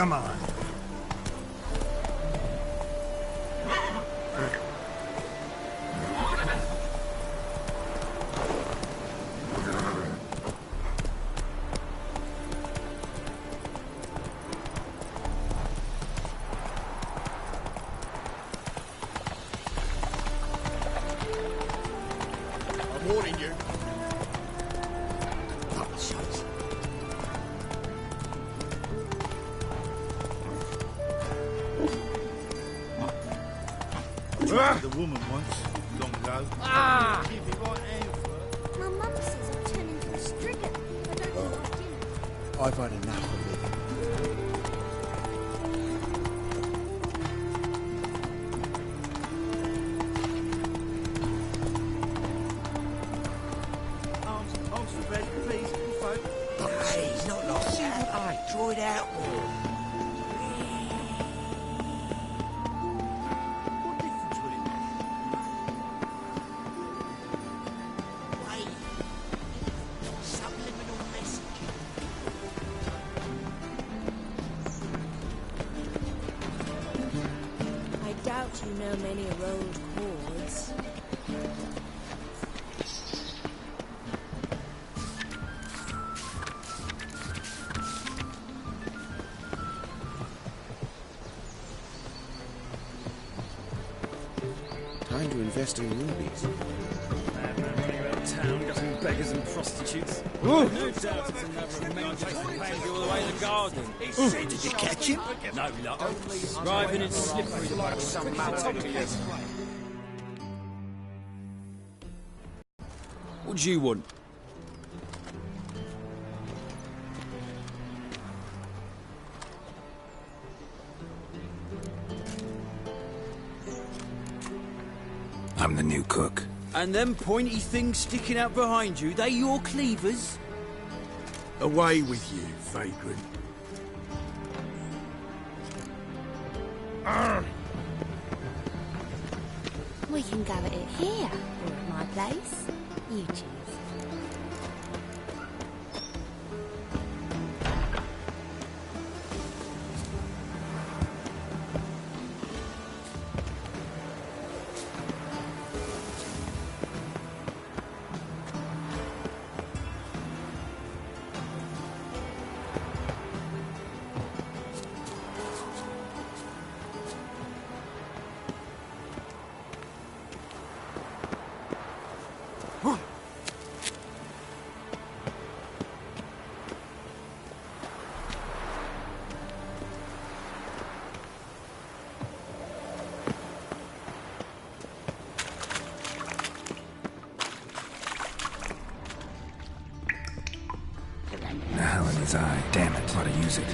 Come on. I'm warning you. The woman once, long ago. Ah! Give you right hand for My mum says I've turned into a stringer. I don't know what dinner. I've had enough of living. Arms for bread, please, folk. Hey, he's not lost that. I draw it out more. What difference will it make? Wait. Subliminal messaging. I doubt you know many old chords. Time to invest in rubies. Madman running around town, gutting beggars and prostitutes. No doubt it's another man chasing pansy all the way in the garden. Did you catch him? No luck. Driving in slippery like some maladies. What do you want? I'm the new cook. And them pointy things sticking out behind you, they your cleavers? Away with you, vagrant. We can go at it here, or at my place. You choose. The hell in his eye. Damn it. Ought to use it.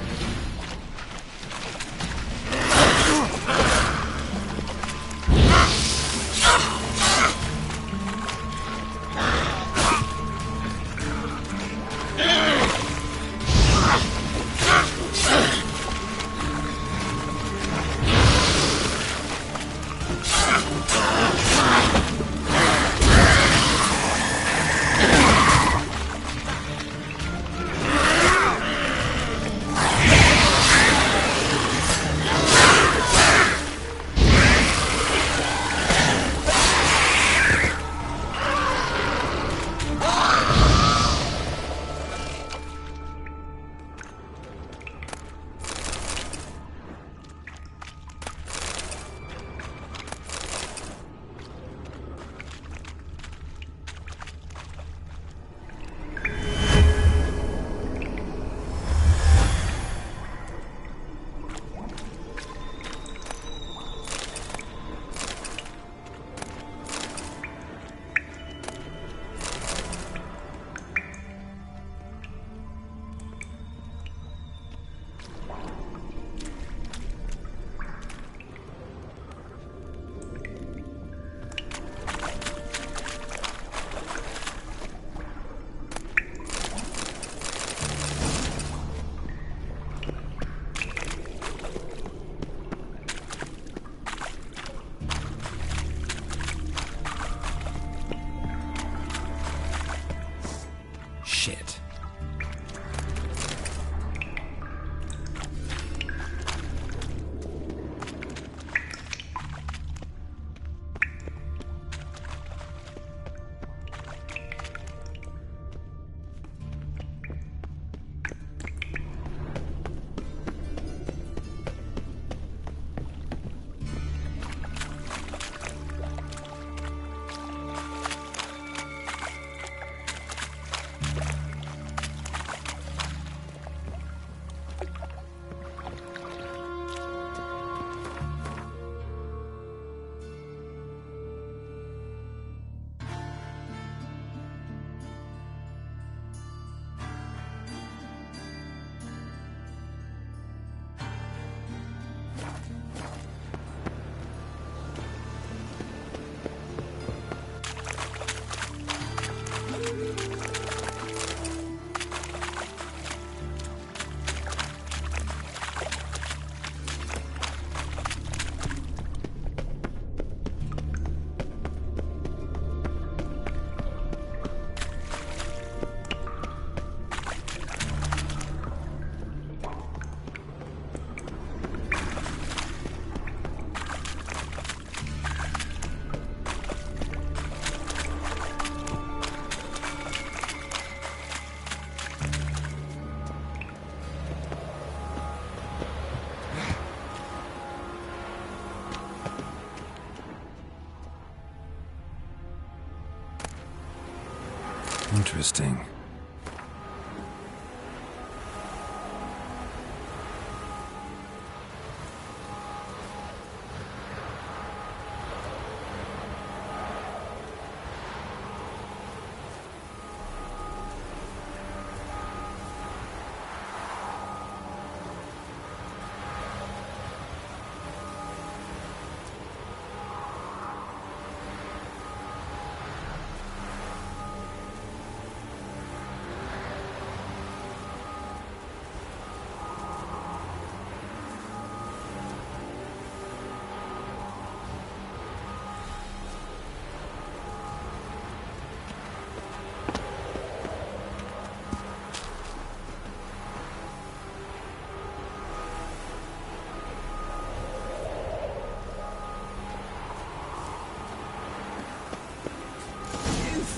Interesting.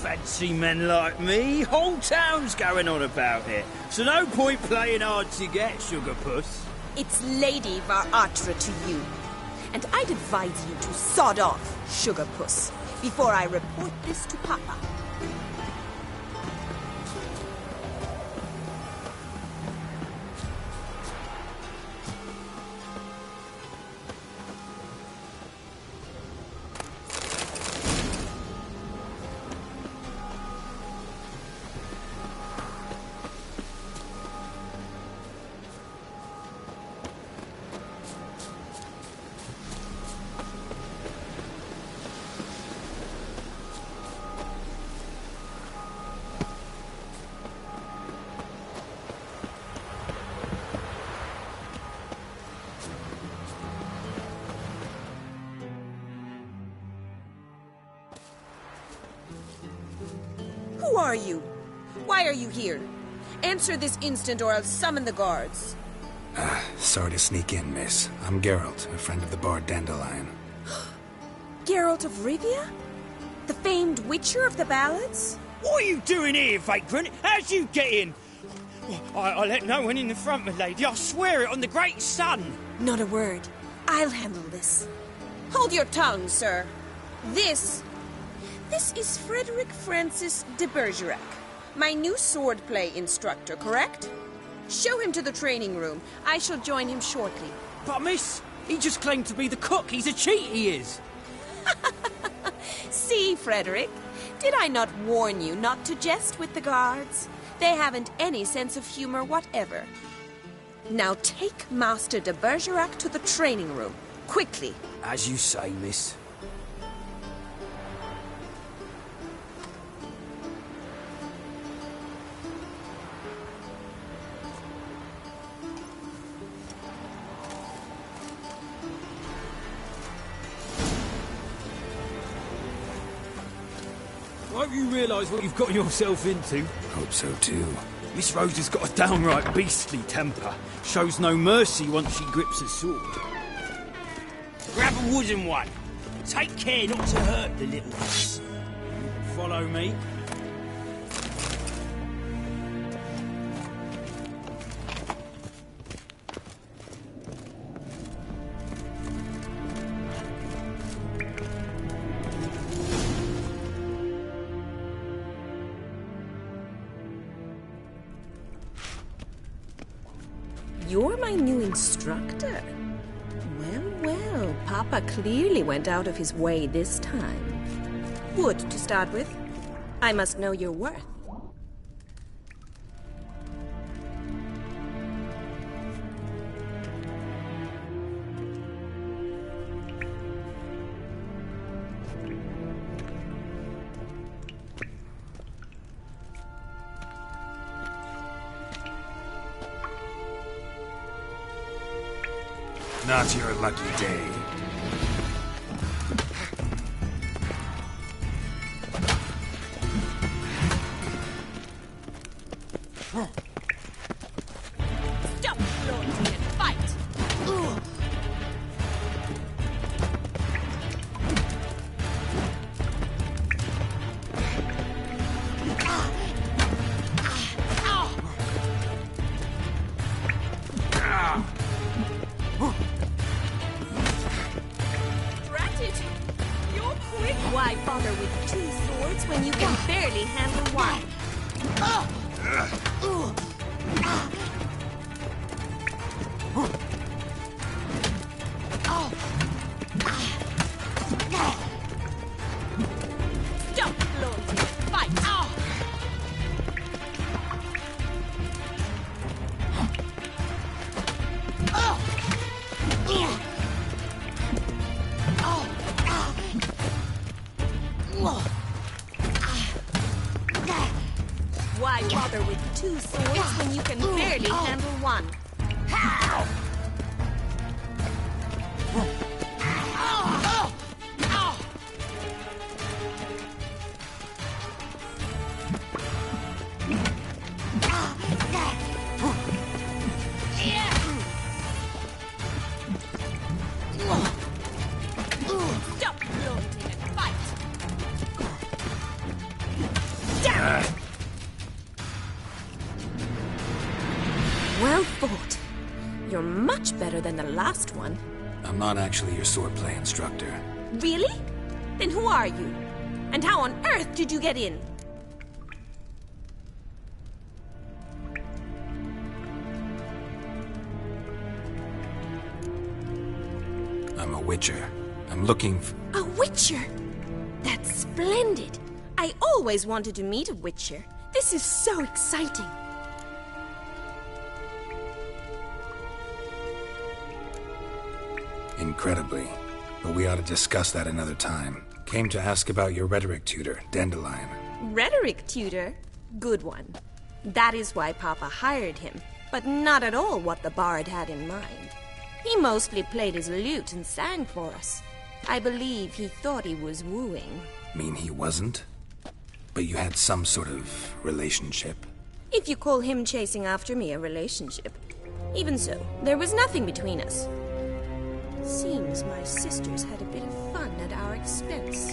Fancy men like me, whole town's going on about it. So no point playing hard to get, sugar puss. It's Lady Varatra to you. And I'd advise you to sod off, sugar puss, before I report this to Papa. Who are you? Why are you here? Answer this instant or I'll summon the guards. Sorry to sneak in, miss. I'm Geralt, a friend of the bard Dandelion. Geralt of Rivia? The famed witcher of the ballads? What are you doing here, vagrant? How'd you get in? I let no one in the front, my lady. I swear it on the great sun. Not a word. I'll handle this. Hold your tongue, sir. This is Frederick Francis de Bergerac, my new swordplay instructor, correct? Show him to the training room. I shall join him shortly. But miss, he just claimed to be the cook. He's a cheat, he is. See, Frederick, did I not warn you not to jest with the guards? They haven't any sense of humor whatever. Now take Master de Bergerac to the training room, quickly. As you say, miss. I hope you realise what you've got yourself into. Hope so, too. Miss Rose has got a downright beastly temper. Shows no mercy once she grips a sword. Grab a wooden one. Take care not to hurt the little miss. Follow me. You're my new instructor. Well, Papa clearly went out of his way this time. Wood, to start with. I must know your worth. Not your lucky day. Stop floating and fight! Ugh. Drat it! You're quick! Why bother with two swords when you can barely handle one? Stop floating. Fight. Why bother with two swords when you can barely handle one? Stop floating and fight! Damn it! Well fought. You're much better than the last one. I'm not actually your swordplay instructor. Really? Then who are you? And how on earth did you get in? I'm a witcher. I'm looking A witcher? That's splendid. I always wanted to meet a witcher. This is so exciting. incredibly. But we ought to discuss that another time. Came to ask about your rhetoric tutor, Dandelion. Rhetoric tutor? Good one. That is why Papa hired him, but not at all what the bard had in mind. He mostly played his lute and sang for us. I believe he thought he was wooing. Mean he wasn't? But you had some sort of relationship? If you call him chasing after me a relationship. Even so, there was nothing between us. Seems my sisters had a bit of fun at our expense.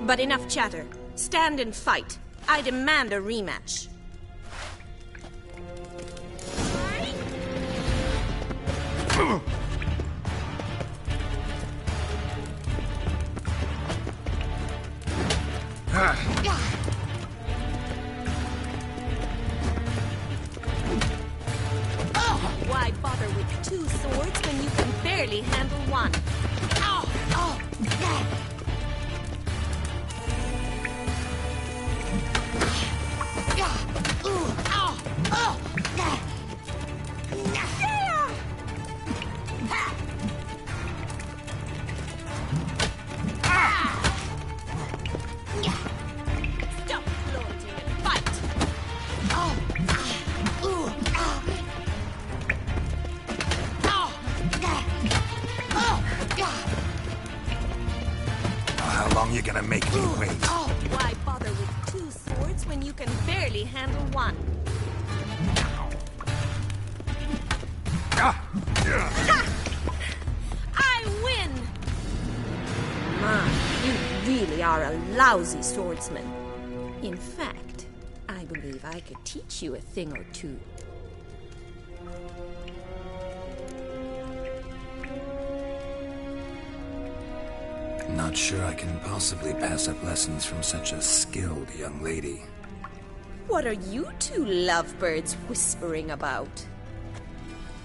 But enough chatter. Stand and fight. I demand a rematch. Why bother with two swords when you can barely handle one? Stop floating and fight! How long you gonna make me wait? Why bother with two swords when you can barely handle one? I win! Ma, you really are a lousy swordsman. In fact, I believe I could teach you a thing or two. Not sure I can possibly pass up lessons from such a skilled young lady. What are you two lovebirds whispering about?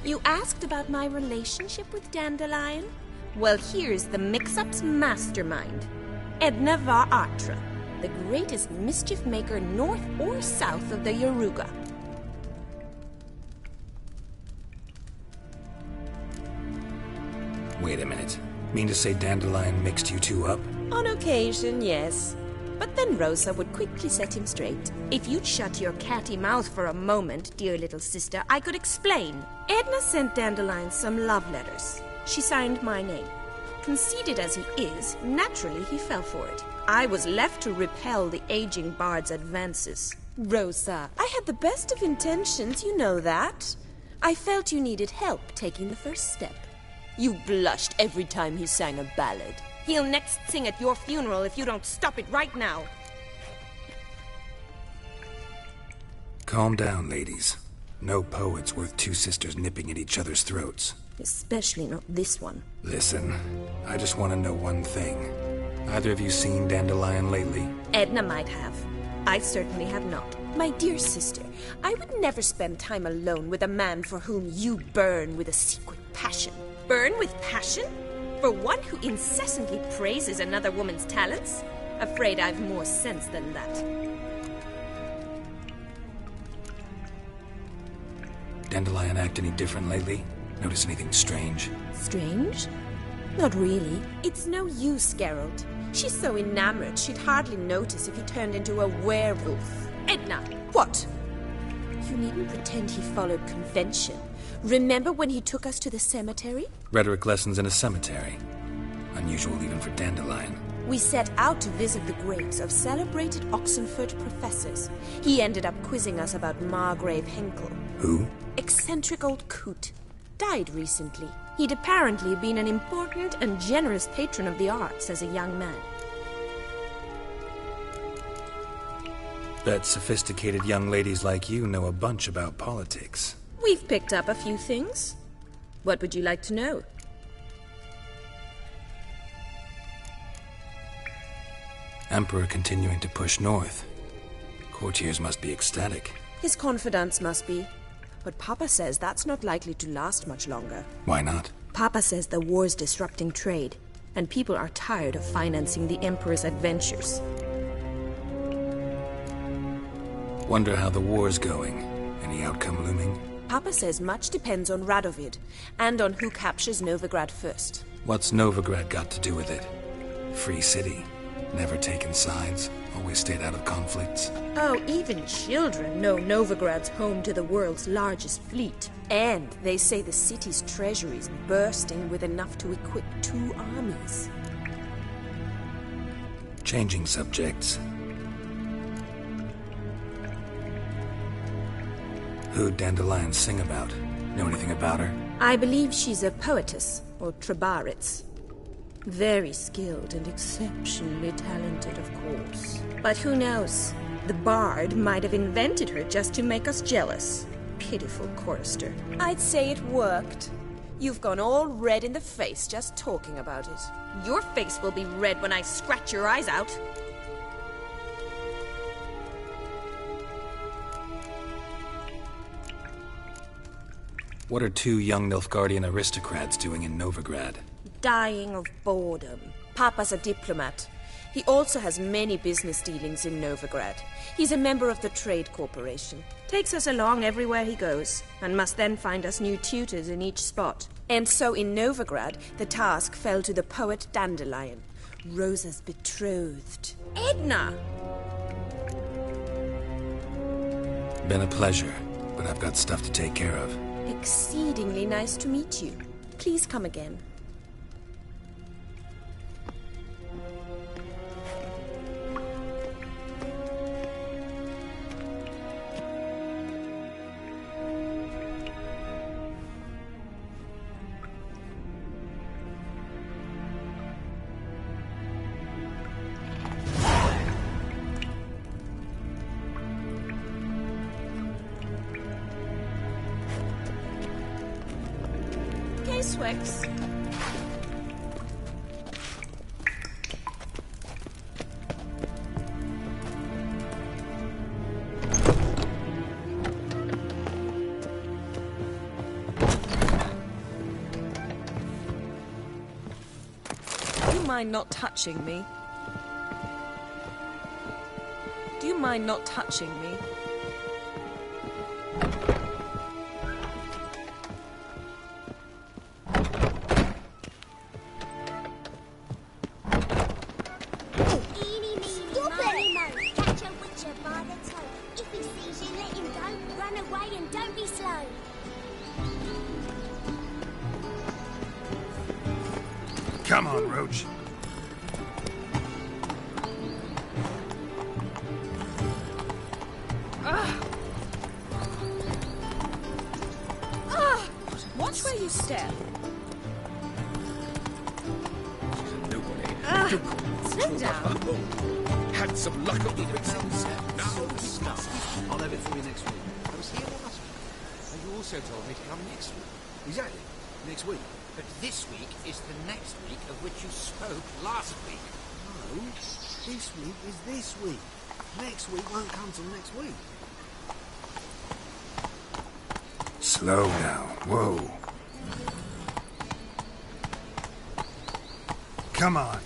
You asked about my relationship with Dandelion? Well, here's the mix-up's mastermind. Edna var Atra, the greatest mischief maker north or south of the Yaruga. Wait a minute. Mean to say Dandelion mixed you two up? On occasion, yes. But then Rosa would quickly set him straight. If you'd shut your catty mouth for a moment, dear little sister, I could explain. Edna sent Dandelion some love letters. She signed my name. Conceited as he is, naturally he fell for it. I was left to repel the aging bard's advances. Rosa, I had the best of intentions, you know that. I felt you needed help taking the first step. You blushed every time he sang a ballad. He'll next sing at your funeral if you don't stop it right now. Calm down, ladies. No poet's worth two sisters nipping at each other's throats. Especially not this one. Listen, I just want to know one thing. Either of you seen Dandelion lately? Edna might have. I certainly have not. My dear sister, I would never spend time alone with a man for whom you burn with a secret passion. Burn with passion? For one who incessantly praises another woman's talents? Afraid I've more sense than that. Dandelion act any different lately? Notice anything strange? Strange? Not really. It's no use, Geralt. She's so enamored she'd hardly notice if he turned into a werewolf. Edna, what? You needn't pretend he followed convention. Remember when he took us to the cemetery? Rhetoric lessons in a cemetery. Unusual even for Dandelion. We set out to visit the graves of celebrated Oxenford professors. He ended up quizzing us about Margrave Henkel. Who? Eccentric old coot. Died recently. He'd apparently been an important and generous patron of the arts as a young man. Bet sophisticated young ladies like you know a bunch about politics. We've picked up a few things. What would you like to know? Emperor continuing to push north. Courtiers must be ecstatic. His confidants must be. But Papa says that's not likely to last much longer. Why not? Papa says the war's disrupting trade, and people are tired of financing the Emperor's adventures. Wonder how the war's going. Any outcome looming? Papa says much depends on Radovid, and on who captures Novigrad first. What's Novigrad got to do with it? Free city. Never taken sides. Always stayed out of conflicts. Oh, even children know Novigrad's home to the world's largest fleet. And they say the city's treasury's bursting with enough to equip 2 armies. Changing subjects. Who'd Dandelion sing about? Know anything about her? I believe she's a poetess, or Trebaritz. Very skilled and exceptionally talented, of course. But who knows? The bard might have invented her just to make us jealous. Pitiful chorister. I'd say it worked. You've gone all red in the face just talking about it. Your face will be red when I scratch your eyes out. What are 2 young Nilfgaardian aristocrats doing in Novigrad? Dying of boredom. Papa's a diplomat. He also has many business dealings in Novigrad. He's a member of the Trade Corporation. Takes us along everywhere he goes, and must then find us new tutors in each spot. And so in Novigrad, the task fell to the poet Dandelion, Rosa's betrothed. Edna! Been a pleasure, but I've got stuff to take care of. Exceedingly nice to meet you. Please come again. Swix. Do you mind not touching me? Do you mind not touching me? Come on, Roach. Watch where you step. Slow down. Had some luck at the fixings. Now discuss. I'll have it for you next week. I was here last week. And you also told me to come next week. Exactly. Next week. But this week is the next week of which you spoke last week. No. This week is this week. Next week won't come till next week. Slow now. Whoa. Come on.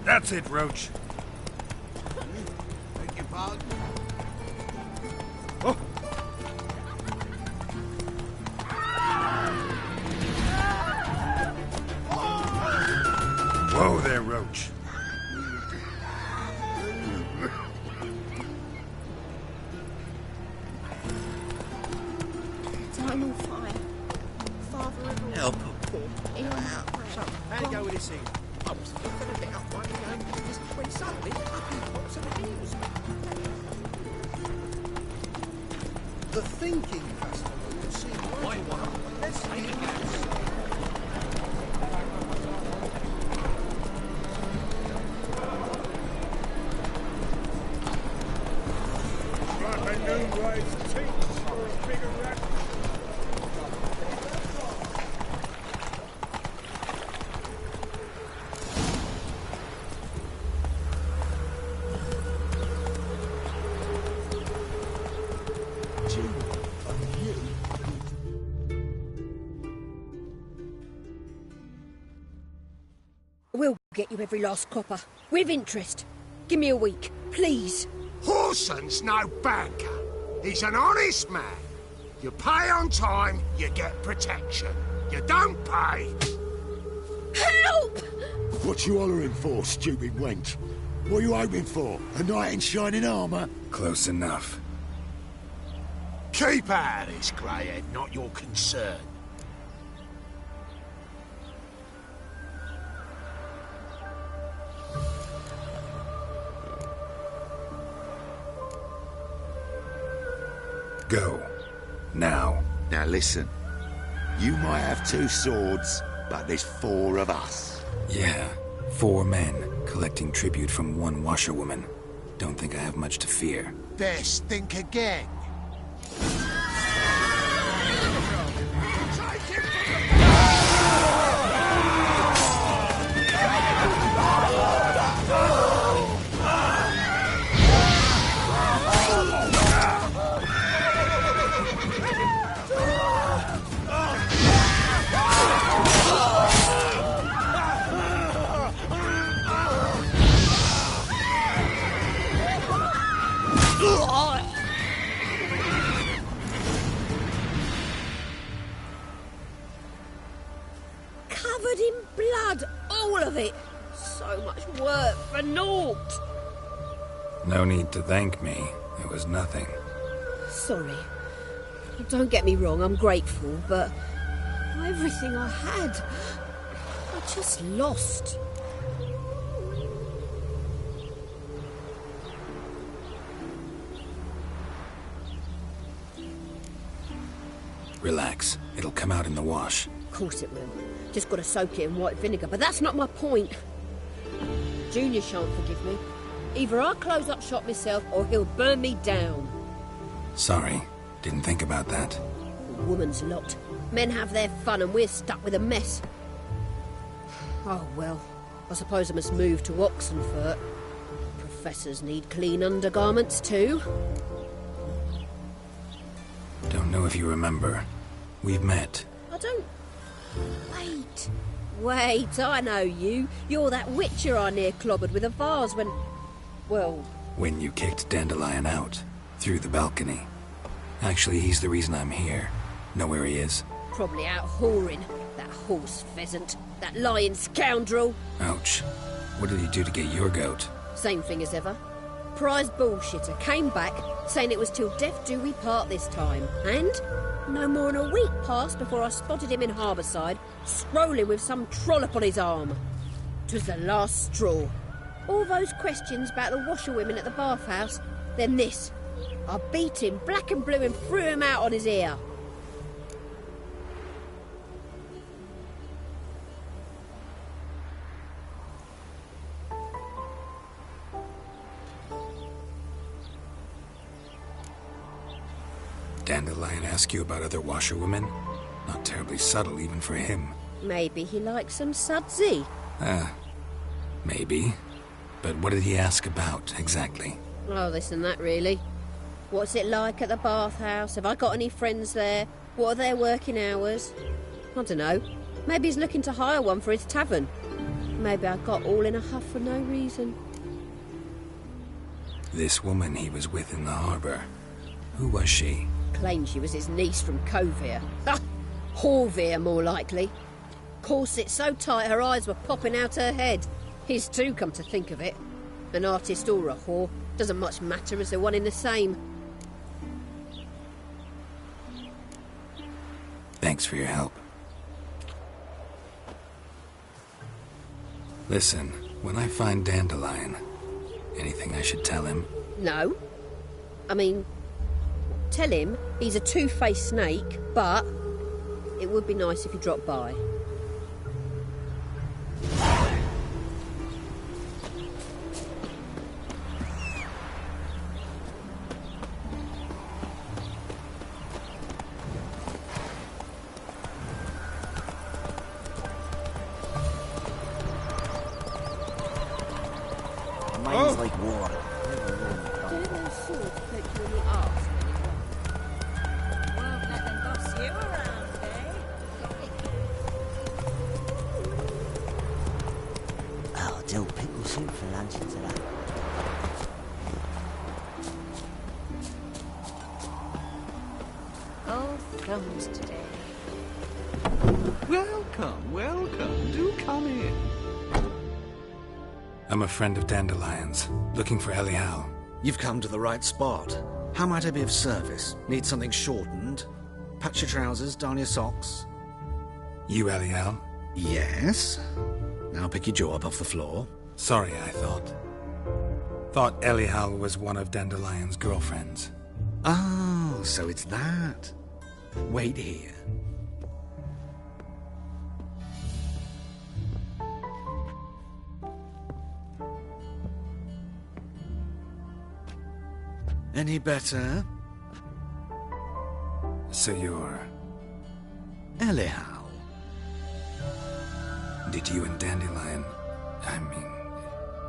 That's it, Roach. Beg your pardon? Oh. Whoa there, Roach. I'm on fire. Father of all. Help her, poor. So, how'd it go with this thing? I was thinking a bit up one this when suddenly up he pops at the heels. The Thinking Festival will see one. Let's see it. We'll get you every last copper. With interest. Give me a week, please. Horson's no banker. He's an honest man. You pay on time, you get protection. You don't pay. Help! What you hollering for, stupid wench? What are you hoping for? A knight in shining armour? Close enough. Keep out of this, greyhead, not your concern. Go. Now. Now listen. You might have 2 swords, but there's 4 of us. Yeah. 4 men collecting tribute from 1 washerwoman. Don't think I have much to fear. Best think again. Covered in blood, all of it. So much work for naught. No need to thank me. It was nothing. Sorry. Don't get me wrong, I'm grateful, but everything I had, I just lost. Relax. It'll come out in the wash. Of course it will. Just got to soak it in white vinegar, but that's not my point. Junior shan't forgive me. Either I'll close up shop myself or he'll burn me down. Sorry. Didn't think about that. Woman's lot. Men have their fun and we're stuck with a mess. Oh well, I suppose I must move to Oxenfurt. Professors need clean undergarments too. Don't know if you remember. We've met. I don't... Wait, I know you. You're that witcher I near clobbered with a vase when... Well... When you kicked Dandelion out. Through the balcony. Actually, he's the reason I'm here. Know where he is? Probably out whoring. That horse pheasant. That lying scoundrel. Ouch. What did he do to get your goat? Same thing as ever. Prize bullshitter came back, saying it was till death do we part this time. And no more than a week passed before I spotted him in Harbourside, strolling with some trollop on his arm. 'Twas the last straw. All those questions about the washerwomen at the bathhouse, then this. I beat him black and blue and threw him out on his ear. Dandelion ask you about other washerwomen? Not terribly subtle even for him. Maybe he likes some sudsy. Maybe. But what did he ask about, exactly? Oh, this and that, really. What's it like at the bathhouse? Have I got any friends there? What are their working hours? I don't know. Maybe he's looking to hire one for his tavern. Maybe I got all in a huff for no reason. This woman he was with in the harbour. Who was she? Claimed she was his niece from Covere. Ha! Horvere, more likely. Corset so tight her eyes were popping out her head. His too, come to think of it. An artist or a whore. Doesn't much matter as they're one in the same. Thanks for your help. Listen, when I find Dandelion, anything I should tell him? No. I mean, tell him he's a two-faced snake, but it would be nice if he dropped by. Mine's like water. Do those swords poke you in the arse? Won't let them boss you around, eh? Oh, dill pickle soup for lunch today. All thumbs today. Welcome, welcome. Do come in. I'm a friend of Dandelion's, looking for Elial. You've come to the right spot. How might I be of service? Need something shortened? Patch your trousers, darn your socks. You Elial? Yes. Now pick your jaw up off the floor. Sorry, I thought Elial was one of Dandelion's girlfriends. Oh, so it's that. Wait here. Any better? So you're... Elial. Did you and Dandelion... I mean...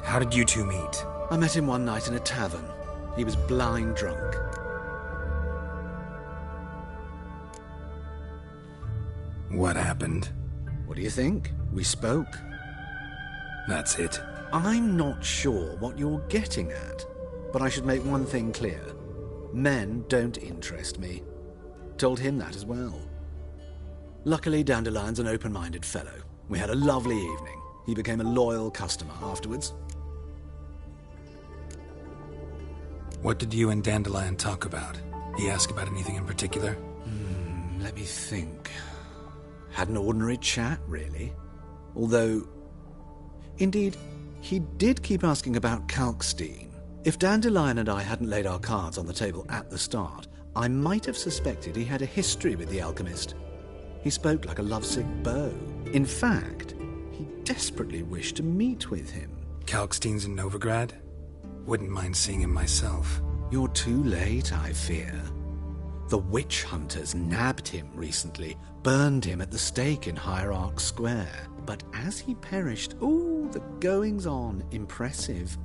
How did you two meet? I met him one night in a tavern. He was blind drunk. What happened? What do you think? We spoke. That's it. I'm not sure what you're getting at. But I should make one thing clear. Men don't interest me. Told him that as well. Luckily, Dandelion's an open-minded fellow. We had a lovely evening. He became a loyal customer afterwards. What did you and Dandelion talk about? He asked about anything in particular? Let me think. Had an ordinary chat, really. Although... Indeed, he did keep asking about Kalkstein. If Dandelion and I hadn't laid our cards on the table at the start, I might have suspected he had a history with the alchemist. He spoke like a lovesick beau. In fact, he desperately wished to meet with him. Kalkstein's in Novigrad? Wouldn't mind seeing him myself. You're too late, I fear. The witch hunters nabbed him recently, burned him at the stake in Hierarch Square. But as he perished, the goings-on, impressive.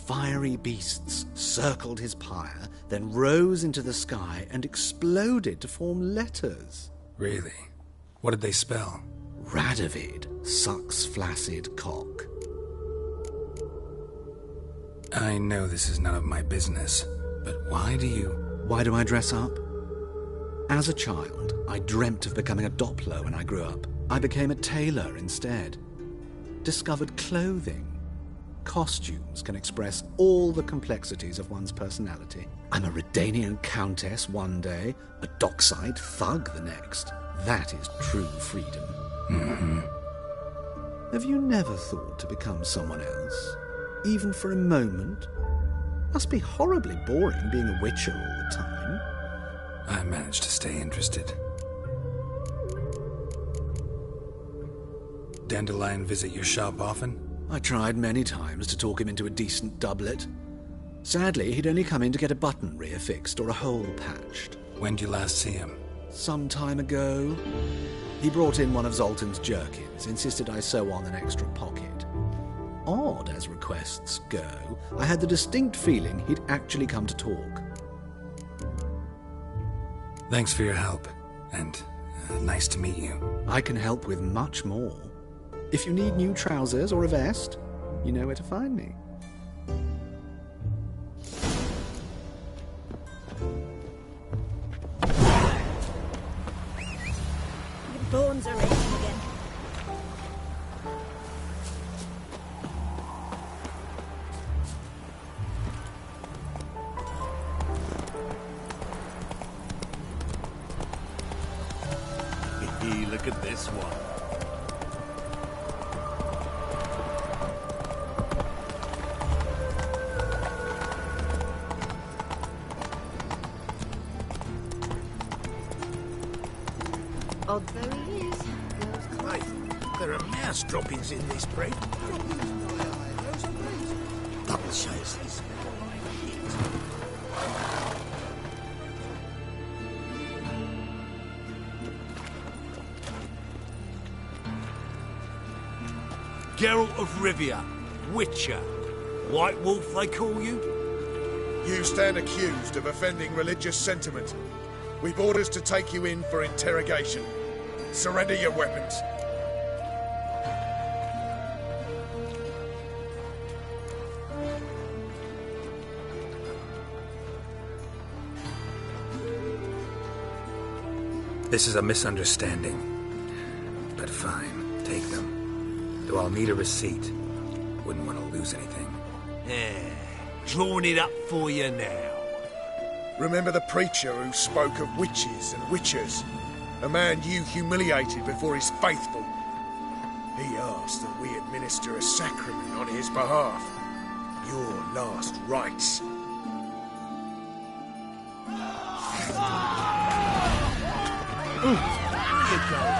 Fiery beasts circled his pyre, then rose into the sky and exploded to form letters. Really? What did they spell? Radovid sucks flaccid cock. I know this is none of my business, but why do I dress up? As a child, I dreamt of becoming a Doppler when I grew up. I became a tailor instead. Discovered clothing. Costumes can express all the complexities of one's personality. I'm a Redanian countess one day, a dockside thug the next. That is true freedom. Mm-hmm. Have you never thought to become someone else? Even for a moment? Must be horribly boring being a witcher all the time. I managed to stay interested. Dandelion visit your shop often? I tried many times to talk him into a decent doublet. Sadly, he'd only come in to get a button reaffixed or a hole patched. When did you last see him? Some time ago. He brought in one of Zoltan's jerkins, insisted I sew on an extra pocket. as requests go, I had the distinct feeling he'd actually come to talk. Thanks for your help, and nice to meet you. I can help with much more. If you need new trousers or a vest, you know where to find me. Your bones are aching again. Look at this one. Odd though he is. Mate, there are mouse droppings in this bread. Double chasers. Geralt of Rivia, Witcher. White Wolf, they call you? You stand accused of offending religious sentiment. We've orders to take you in for interrogation. Surrender your weapons. This is a misunderstanding. But fine, take them. Though I'll need a receipt. Wouldn't want to lose anything. Drawing it up for you now. Remember the preacher who spoke of witches and witchers? A man you humiliated before his faithful. He asked that we administer a sacrament on his behalf. Your last rites. Here you go.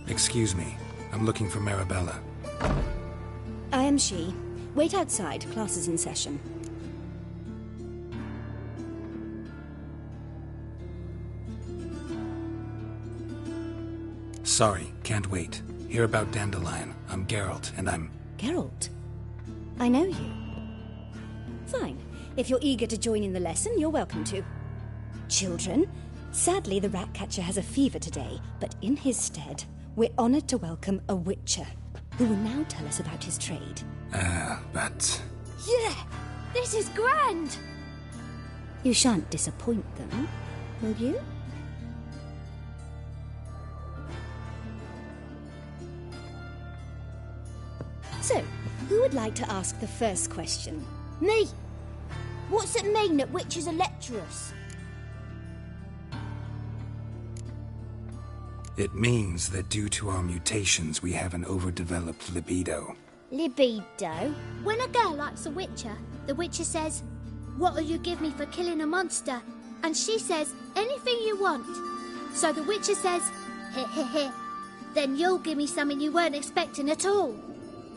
Excuse me. I'm looking for Marabella. I am she. Wait outside. Class is in session. Sorry, can't wait. Hear about Dandelion. I'm Geralt, and I'm... Geralt? I know you. Fine. If you're eager to join in the lesson, you're welcome to. Children, sadly the Ratcatcher has a fever today, but in his stead, we're honoured to welcome a Witcher, who will now tell us about his trade. But... Yeah! This is grand! You shan't disappoint them, will you? So, who would like to ask the first question? Me! What's it mean that witches are lecturers? It means that due to our mutations, we have an overdeveloped libido. Libido? When a girl likes a witcher, the witcher says, "What'll you give me for killing a monster?" And she says, "Anything you want." So the witcher says, "Heh heh heh. Then you'll give me something you weren't expecting at all."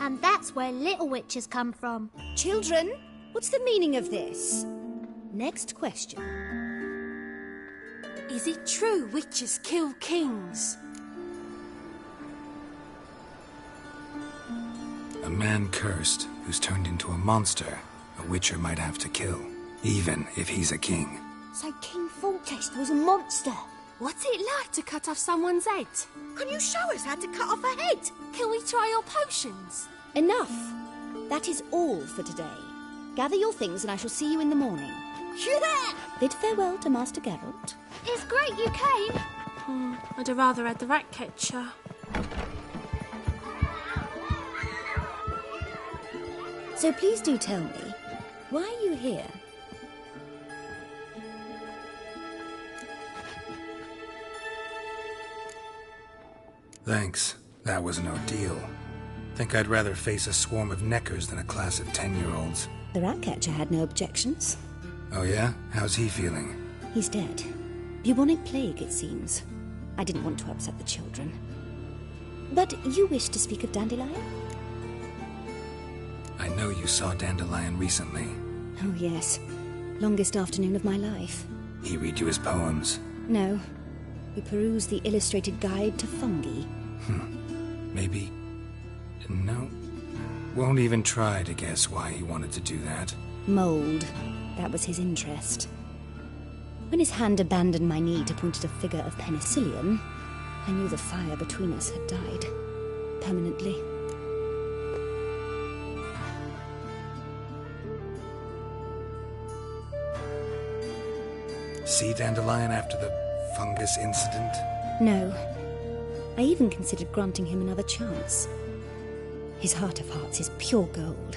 And that's where little witches come from. Children, what's the meaning of this? Next question. Is it true witches kill kings? A man cursed who's turned into a monster, a witcher might have to kill, even if he's a king. So King Foltest was a monster. What's it like to cut off someone's head? Can you show us how to cut off a head? Can we try your potions? Enough. That is all for today. Gather your things and I shall see you in the morning. Yeah! Bid farewell to Master Geralt. It's great you came. I'd have rather had the rat catcher. So please do tell me, why are you here? Thanks. That was an ordeal. Think I'd rather face a swarm of neckers than a class of 10-year-olds. The Ratcatcher had no objections. Oh yeah? How's he feeling? He's dead. Bubonic plague, it seems. I didn't want to upset the children. But you wish to speak of Dandelion? I know you saw Dandelion recently. Oh yes. Longest afternoon of my life. He read you his poems? No. We perused the illustrated guide to fungi. Maybe... No. Won't even try to guess why he wanted to do that. Mold. That was his interest. When his hand abandoned my knee to point at a figure of penicillium, I knew the fire between us had died. Permanently. See Dandelion after the fungus incident? No. I even considered granting him another chance. His heart of hearts is pure gold.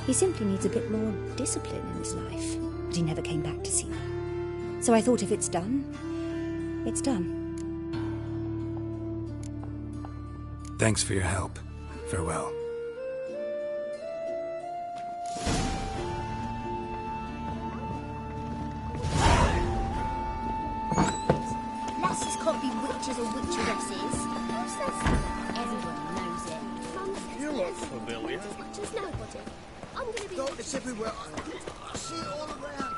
He simply needs a bit more discipline in his life. But he never came back to see me. So I thought if it's done, it's done. Thanks for your help. Farewell. Lasses can't be witches or witcheresses. Who's that? Everyone knows it. Mum You look familiar. as much as nobody. I'm gonna be... God, it's everywhere. I see it all around.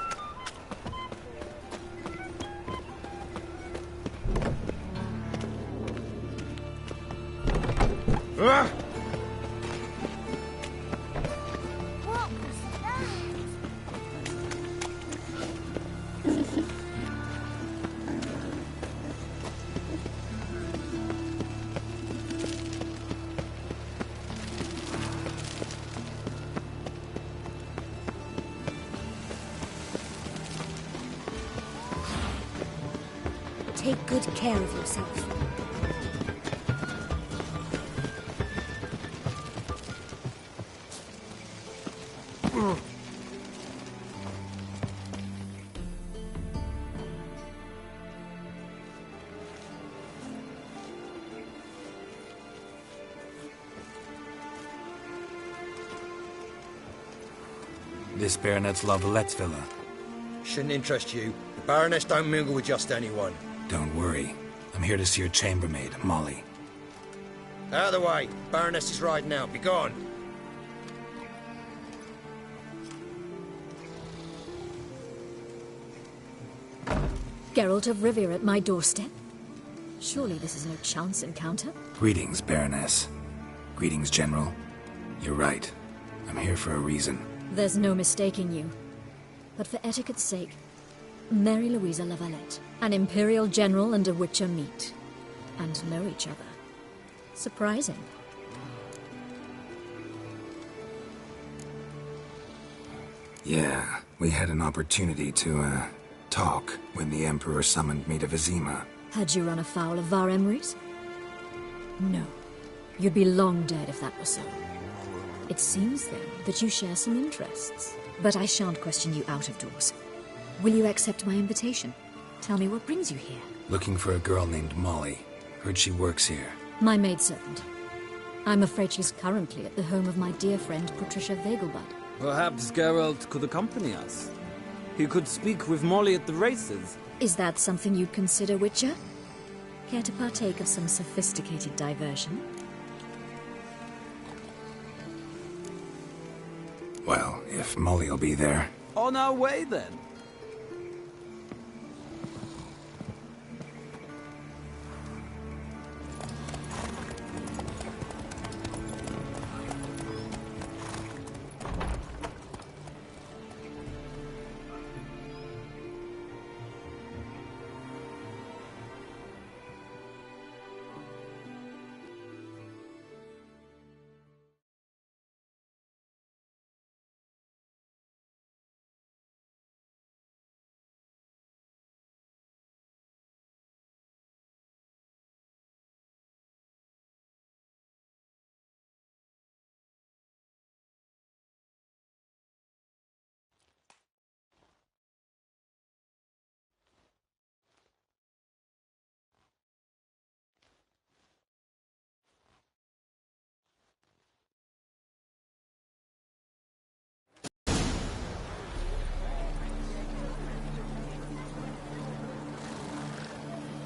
Ah! What was that? Take good care of yourself. This Baronet's Lavallette's villa. Shouldn't interest you. The Baroness don't mingle with just anyone. Don't worry. I'm here to see your chambermaid, Molly. Out of the way. Baroness is riding out. Be gone. Geralt of Rivia at my doorstep? Surely this is no chance encounter? Greetings, Baroness. Greetings, General. You're right. I'm here for a reason. There's no mistaking you. But for etiquette's sake, Mary Louisa Lavalette, an Imperial General and a Witcher meet, and know each other. Surprising. Yeah, we had an opportunity to, talk when the Emperor summoned me to Vizima. Had you run afoul of Var Emrys? No. You'd be long dead if that were so. It seems, then, that you share some interests. But I shan't question you out of doors. Will you accept my invitation? Tell me what brings you here. Looking for a girl named Molly. Heard she works here. My maidservant. I'm afraid she's currently at the home of my dear friend Patricia Vegelbud. Perhaps Geralt could accompany us. He could speak with Molly at the races. Is that something you'd consider, Witcher? Care to partake of some sophisticated diversion? Well, if Molly'll be there. On our way, then.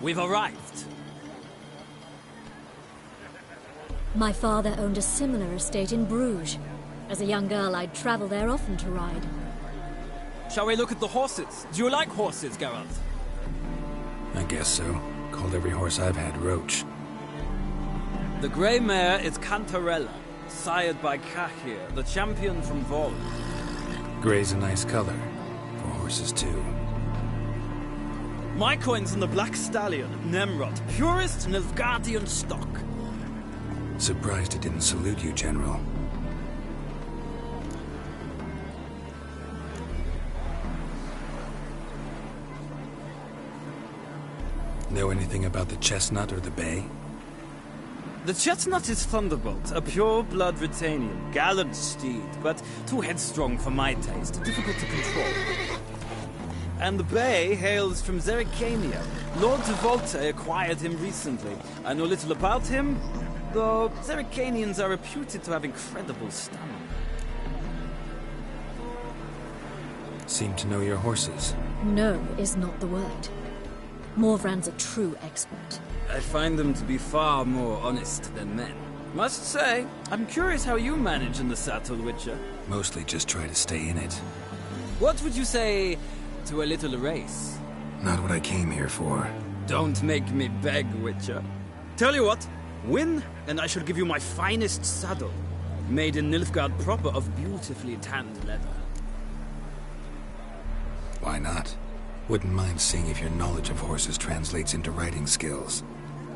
We've arrived. My father owned a similar estate in Bruges. As a young girl, I'd travel there often to ride. Shall we look at the horses? Do you like horses, Geralt? I guess so. Called every horse I've had Roach. The grey mare is Cantarella, sired by Cahir, the champion from Vol. Grey's a nice color. For horses, too. My coin's on the Black Stallion, Nemrod, purest Nilfgaardian stock. Surprised it didn't salute you, General. Know anything about the Chestnut or the Bay? The Chestnut is Thunderbolt, a pure-blood Britannian, gallant steed, but too headstrong for my taste, difficult to control. And the Bay hails from Zerrikania. Lord de Volte acquired him recently. I know little about him, though Zerrikanians are reputed to have incredible stamina. Seem to know your horses. No is not the word. Morvran's a true expert. I find them to be far more honest than men. Must say, I'm curious how you manage in the saddle, Witcher. Mostly just try to stay in it. What would you say to a little race? Not what I came here for. Don't make me beg, Witcher. Tell you what, win, and I shall give you my finest saddle, made in Nilfgaard proper of beautifully tanned leather. Why not? Wouldn't mind seeing if your knowledge of horses translates into riding skills.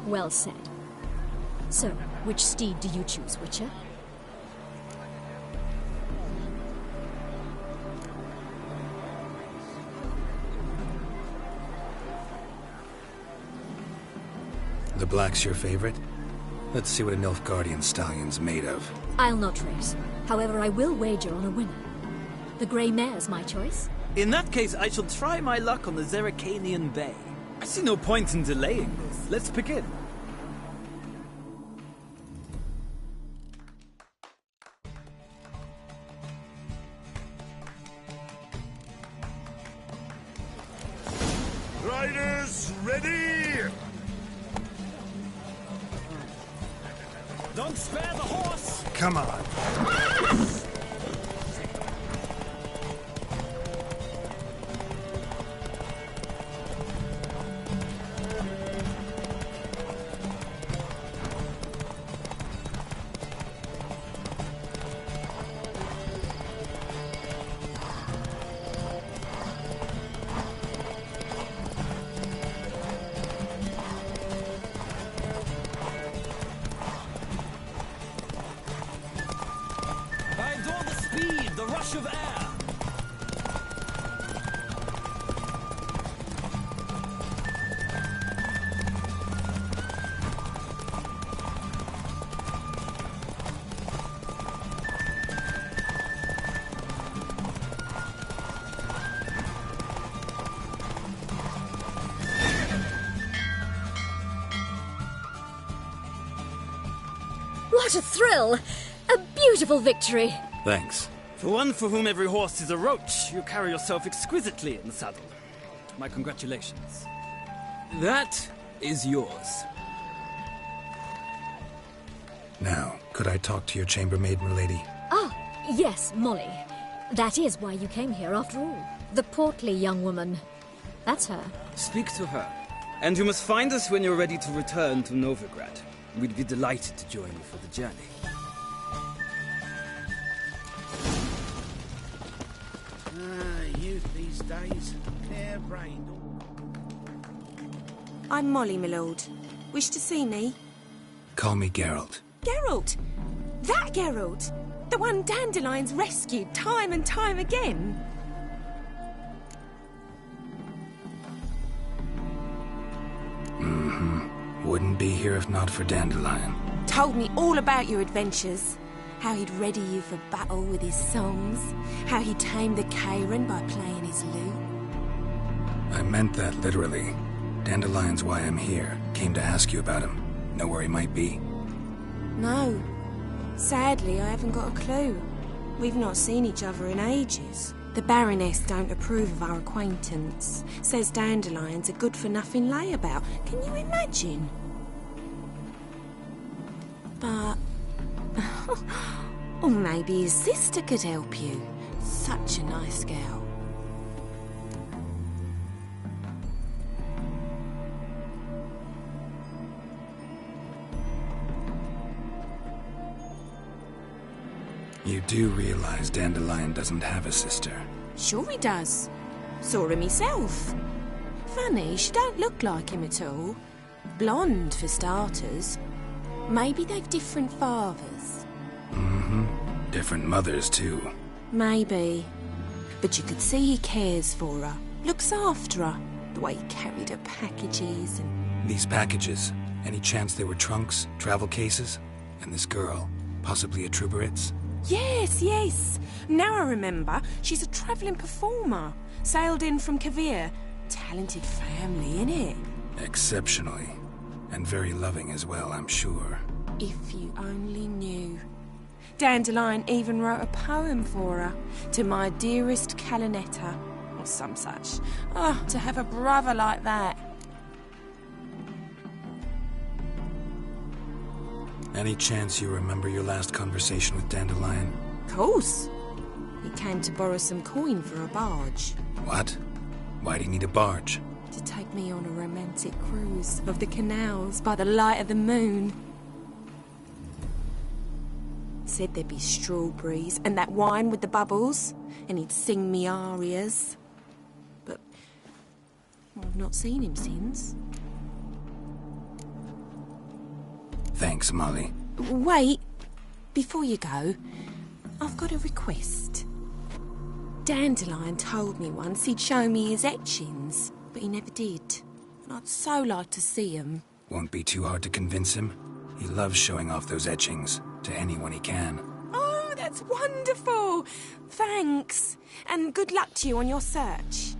Well said. So, which steed do you choose, Witcher? The black's your favorite? Let's see what a Nilfgaardian stallion's made of. I'll not race. However, I will wager on a winner. The grey mare's my choice. In that case, I shall try my luck on the Zerrikanian Bay. I see no point in delaying this. Let's begin. Riders, ready! Don't spare the horse! Come on. Of air. What a thrill! A beautiful victory! Thanks. For one for whom every horse is a roach, you carry yourself exquisitely in the saddle. My congratulations. That is yours. Now, could I talk to your chambermaid, milady? Ah, yes, Molly. That is why you came here after all. The portly young woman. That's her. Speak to her. And you must find us when you're ready to return to Novigrad. We'd be delighted to join you for the journey. Youth these days. Hair-brained. I'm Molly, my lord. Wish to see me? Call me Geralt. Geralt! That Geralt! The one Dandelion's rescued time and time again! Wouldn't be here if not for Dandelion. Told me all about your adventures. How he'd ready you for battle with his songs. How he tamed the Karen by playing his lute. I meant that literally. Dandelion's why I'm here. Came to ask you about him. Know where he might be? No. Sadly, I haven't got a clue. We've not seen each other in ages. The Baroness don't approve of our acquaintance. Says Dandelion's a good-for-nothing layabout. Can you imagine? But... or maybe his sister could help you. Such a nice girl. You do realize Dandelion doesn't have a sister? Sure he does. Saw him myself. Funny, she don't look like him at all. Blonde, for starters. Maybe they've different fathers. Different mothers, too. Maybe. But you could see he cares for her. Looks after her. The way he carried her packages and... These packages, any chance they were trunks, travel cases? And this girl, possibly a Truberitz? Yes, yes. Now I remember. She's a travelling performer. Sailed in from Kavir. Talented family, innit? Exceptionally. And very loving as well, I'm sure. If you only knew. Dandelion even wrote a poem for her. To my dearest Calinetta. Or some such. Oh, to have a brother like that. Any chance you remember your last conversation with Dandelion? Course. He came to borrow some coin for a barge. What? Why'd he need a barge? To take me on a romantic cruise of the canals by the light of the moon. Said there'd be strawberries and that wine with the bubbles, and he'd sing me arias. But I've not seen him since. Thanks, Molly. Wait, before you go, I've got a request. Dandelion told me once he'd show me his etchings, but he never did. And I'd so like to see them. Won't be too hard to convince him. He loves showing off those etchings to anyone he can. Oh, that's wonderful! Thanks, and good luck to you on your search.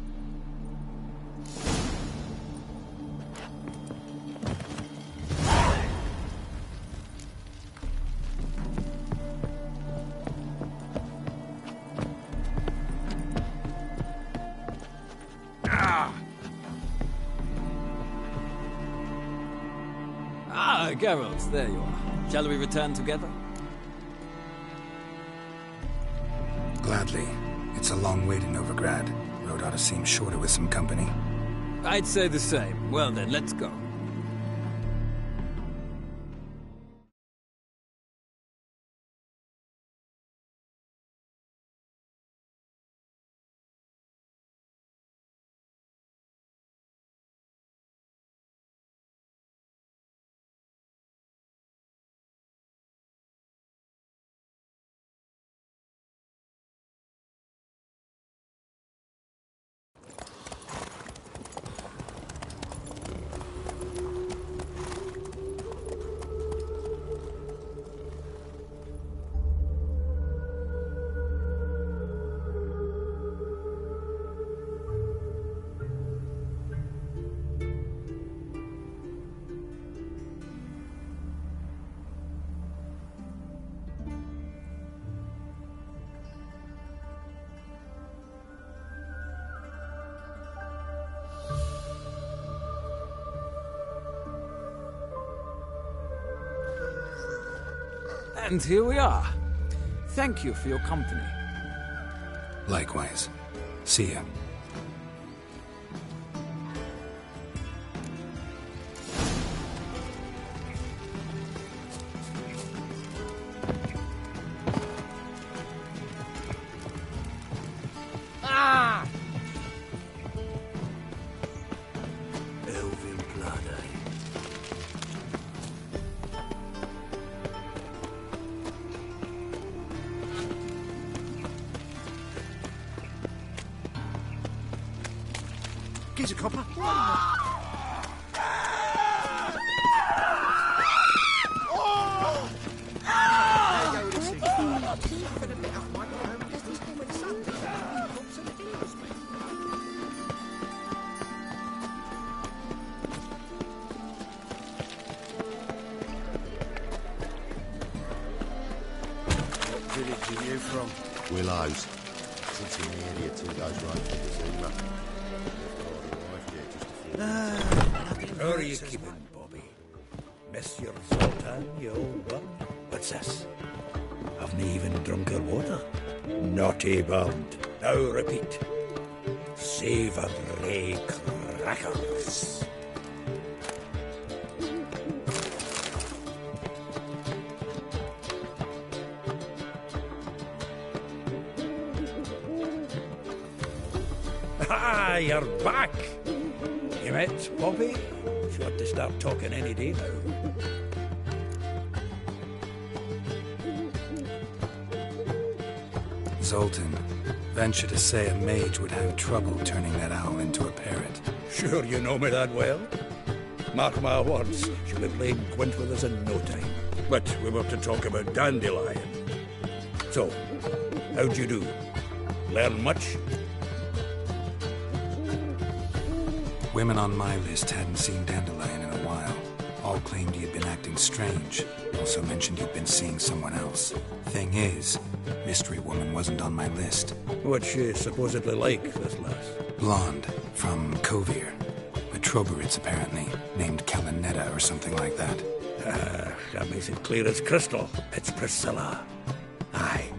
Geralt, there you are. Shall we return together? Gladly. It's a long way to Novigrad. Road ought to seem shorter with some company. I'd say the same. Well then, let's go. And here we are. Thank you for your company. Likewise. See ya. Ah! Elvin blood, Here's a copper. Village are you from? Willows. Since in the area 2 goes right through the Zima. How are you keeping, Bobby? Monsieur Zoltan, you old bum? What's this? Haven't even drunk her water? Naughty bound. Now repeat. Savoury crackers. Ah, you're back! You met Bobby? She ought to start talking any day now. Zoltan, venture to say a mage would have trouble turning that owl into a parrot. Sure you know me that well? Mark my words, she'll be playing quint with us in no time. But we were to talk about Dandelion. So, how'd you do? Learn much? Women on my list hadn't seen Dandelion in a while. All claimed he had been acting strange. Also mentioned he'd been seeing someone else. Thing is, Mystery Woman wasn't on my list. What's she supposedly like, this lass? Blonde, from Kovir. A Troberitz, apparently, named Kalinetta or something like that. That makes it clear as crystal. It's Priscilla. Aye.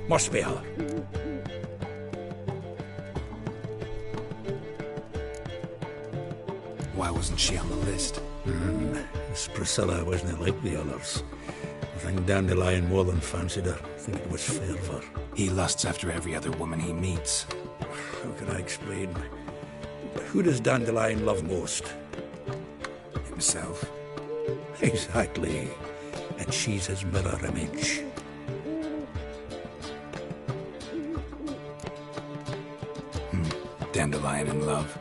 Must be her. Why wasn't she on the list? This Priscilla wasn't like the others. I think Dandelion more than fancied her. I think it was fair for her. He lusts after every other woman he meets. How can I explain? Who does Dandelion love most? Himself. Exactly. And she's his mirror image. Dandelion in love.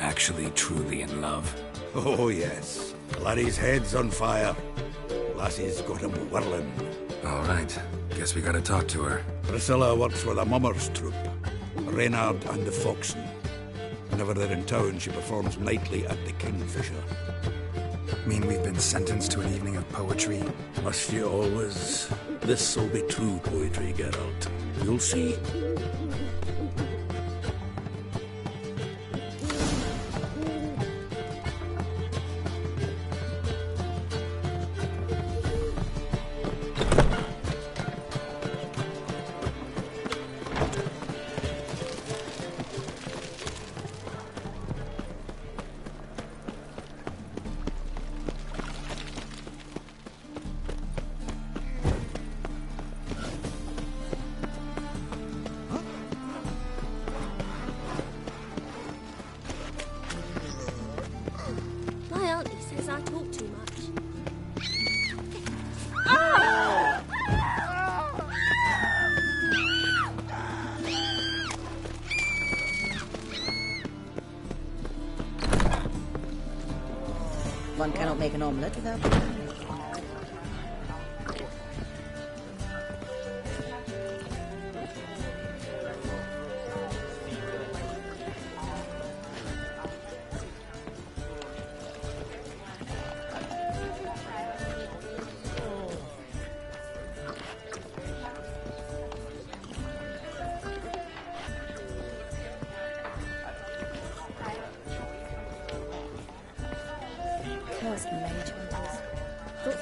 Actually, truly in love. Oh, yes. Laddie's head's on fire. Lassie's got him whirling. All right. Guess we gotta talk to her. Priscilla works with a mummers troupe. Reynard and the Foxen. Whenever they're in town, she performs nightly at the Kingfisher. Mean we've been sentenced to an evening of poetry? Must you always? This'll be true poetry, Geralt. You'll see. One cannot make an omelette without...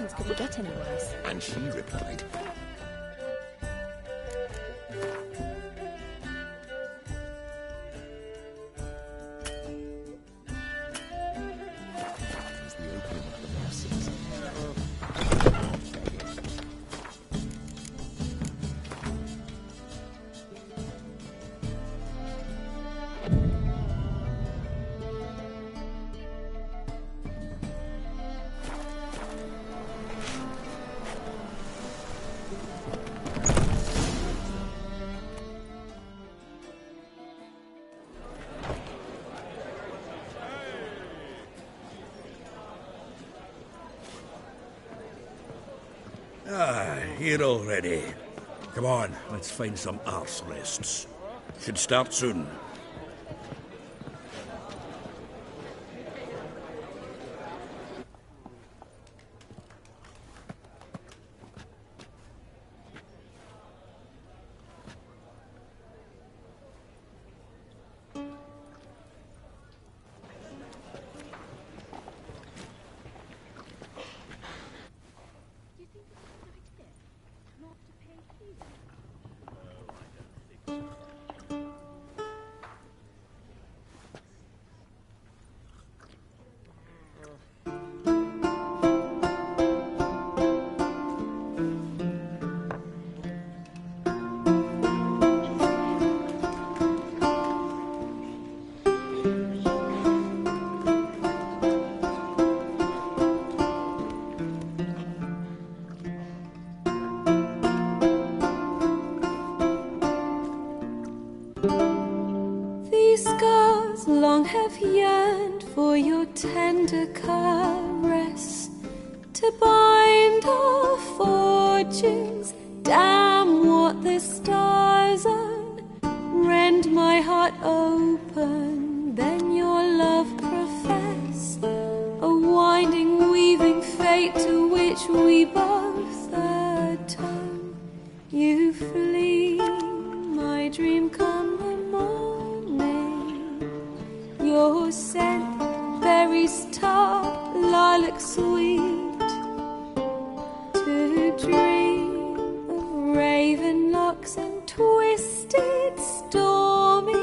things couldn't get any worse. And she replied, Here already. Come on, let's find some arse rests. Should start soon. These scars long have yearned for your tender caress, to bind our fortunes. Damn what the stars own. Rend my heart open, then your love profess, a winding, weaving fate to which we both atone. You flee, my dream come the morning. Your scent, berries tart, lilac sweet. To dream of raven locks and twisted, stormy,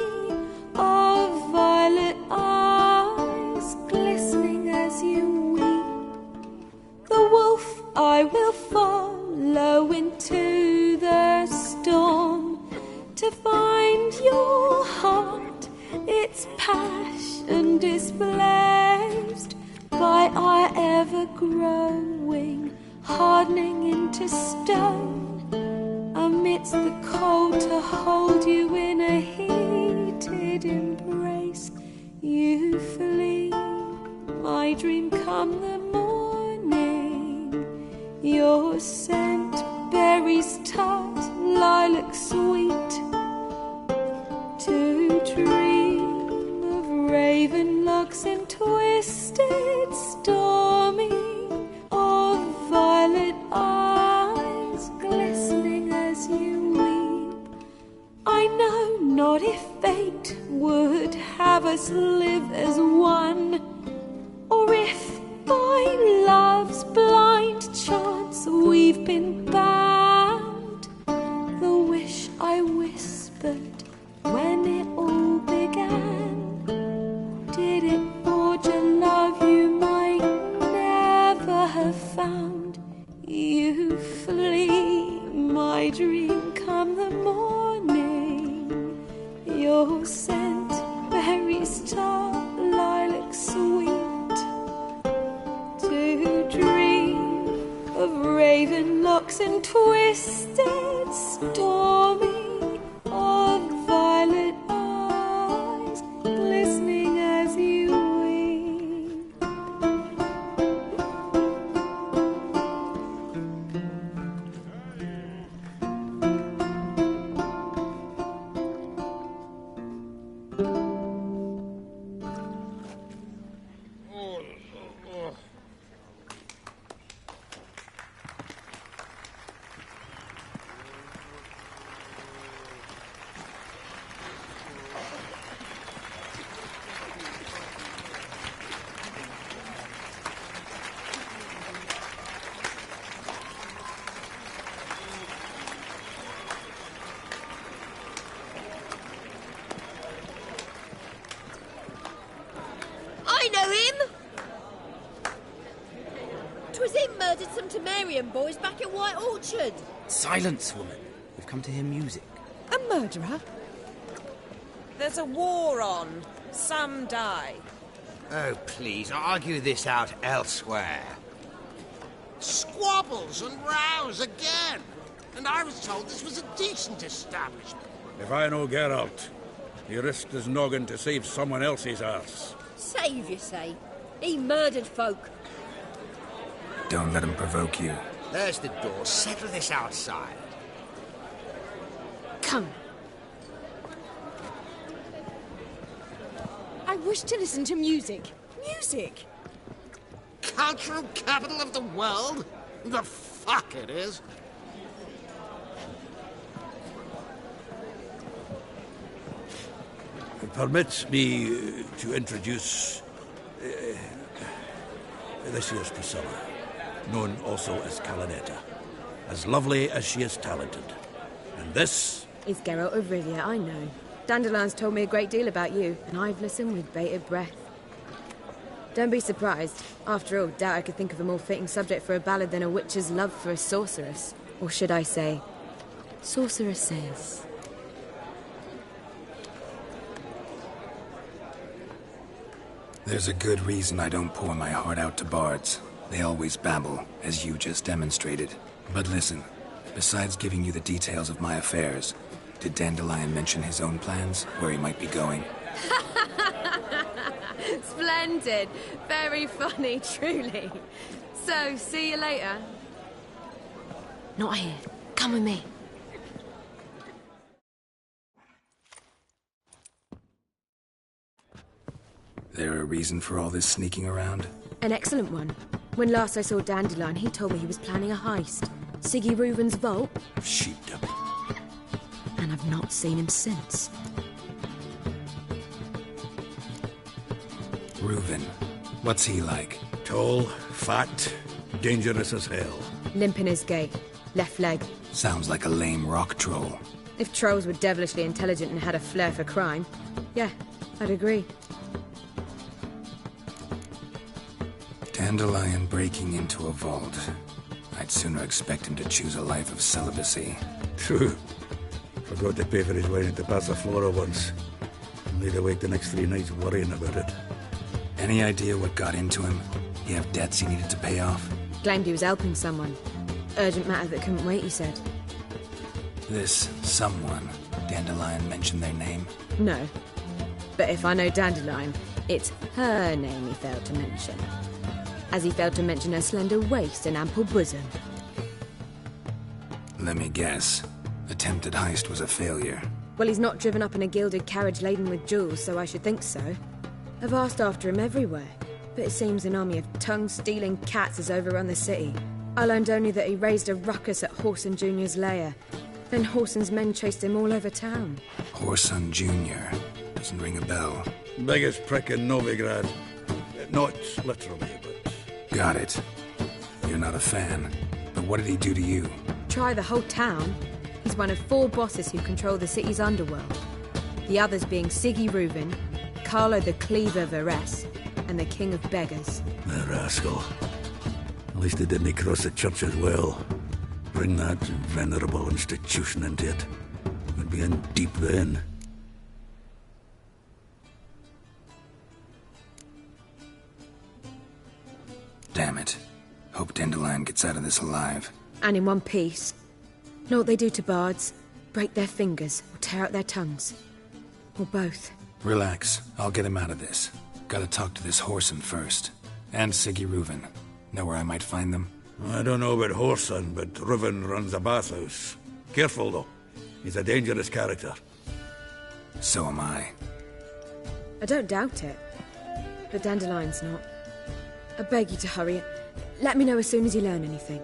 of violet eyes glistening as you weep. The wolf I will follow into the storm, to find your heart, its passion displaced by our ever-growing, hardening into stone, amidst the cold to hold you in a heated embrace. You flee, my dream come the morning. Your scent, berries tart, lilac sweet. To dream of raven locks and twisted, stormy, of violet eyes glistening as you weep. I know not if fate would have us live as one, or if by love's blind chance we've been bound. The wish I whispered when it all began, did it forge a love you might never have found? You flee, my dream come the morning. Your scent, berries tart, lilac sweet. To dream of raven locks and twisted, stormy, of violet eyes glistening as you weep. to Marion boys back at White Orchard. Silence, woman. We've come to hear music. A murderer? There's a war on. Some die. Oh, please, argue this out elsewhere. Squabbles and rows again. And I was told this was a decent establishment. If I know Geralt, he risked his noggin to save someone else's arse. Save, you say? He murdered folk. Don't let him provoke you. There's the door. Settle this outside. Come. I wish to listen to music. Music! Cultural capital of the world? The fuck it is. Permit me to introduce this here's Priscilla, known also as Calinetta. As lovely as she is talented. And this is Geralt of Rivia, I know. Dandelion's told me a great deal about you, and I've listened with bated breath. Don't be surprised. After all, doubt I could think of a more fitting subject for a ballad than a witch's love for a sorceress. Or should I say, sorceresses. There's a good reason I don't pour my heart out to bards. They always babble, as you just demonstrated. But listen, besides giving you the details of my affairs, did Dandelion mention his own plans, where he might be going? Splendid. Very funny, truly. So, see you later. Not here. Come with me. There a reason for all this sneaking around? An excellent one. When last I saw Dandelion, he told me he was planning a heist. Siggy Reuven's vault. Sheepdom. And I've not seen him since. Reuven. What's he like? Tall, fat, dangerous as hell. Limp in his gait. Left leg. Sounds like a lame rock troll. If trolls were devilishly intelligent and had a flair for crime, yeah, I'd agree. Dandelion breaking into a vault. I'd sooner expect him to choose a life of celibacy. True. Forgot to pay for his wedding to Passiflora once. Laid awake the next 3 nights worrying about it. Any idea what got into him? He have debts he needed to pay off? Claimed he was helping someone. Urgent matter that couldn't wait, he said. This someone, Dandelion mentioned their name? No. But if I know Dandelion, it's her name he failed to mention. As he failed to mention her slender waist and ample bosom. Let me guess. Attempted heist was a failure. Well, he's not driven up in a gilded carriage laden with jewels, so I should think so. I've asked after him everywhere, but it seems an army of tongue-stealing cats has overrun the city. I learned only that he raised a ruckus at Whoreson Jr.'s lair. Then Whoreson's men chased him all over town. Whoreson Jr. Doesn't ring a bell. Biggest prick in Novigrad. Not literally, but... Got it. You're not a fan. But what did he do to you? Try the whole town. He's one of 4 bosses who control the city's underworld. The others being Siggy Reuven, Carlo the Cleaver Varese, and the King of Beggars. The rascal. At least they didn't cross the church as well. Bring that venerable institution into it. We'd be in deep then. Damn it. Hope Dandelion gets out of this alive. And in one piece. Know what they do to bards? Break their fingers, or tear out their tongues. Or both. Relax. I'll get him out of this. Gotta talk to this Whoreson first. And Siggy Reuven. Know where I might find them? I don't know about Whoreson, but Reuven runs a bathhouse. Careful, though. He's a dangerous character. So am I. I don't doubt it. But Dandelion's not. I beg you to hurry. Let me know as soon as you learn anything.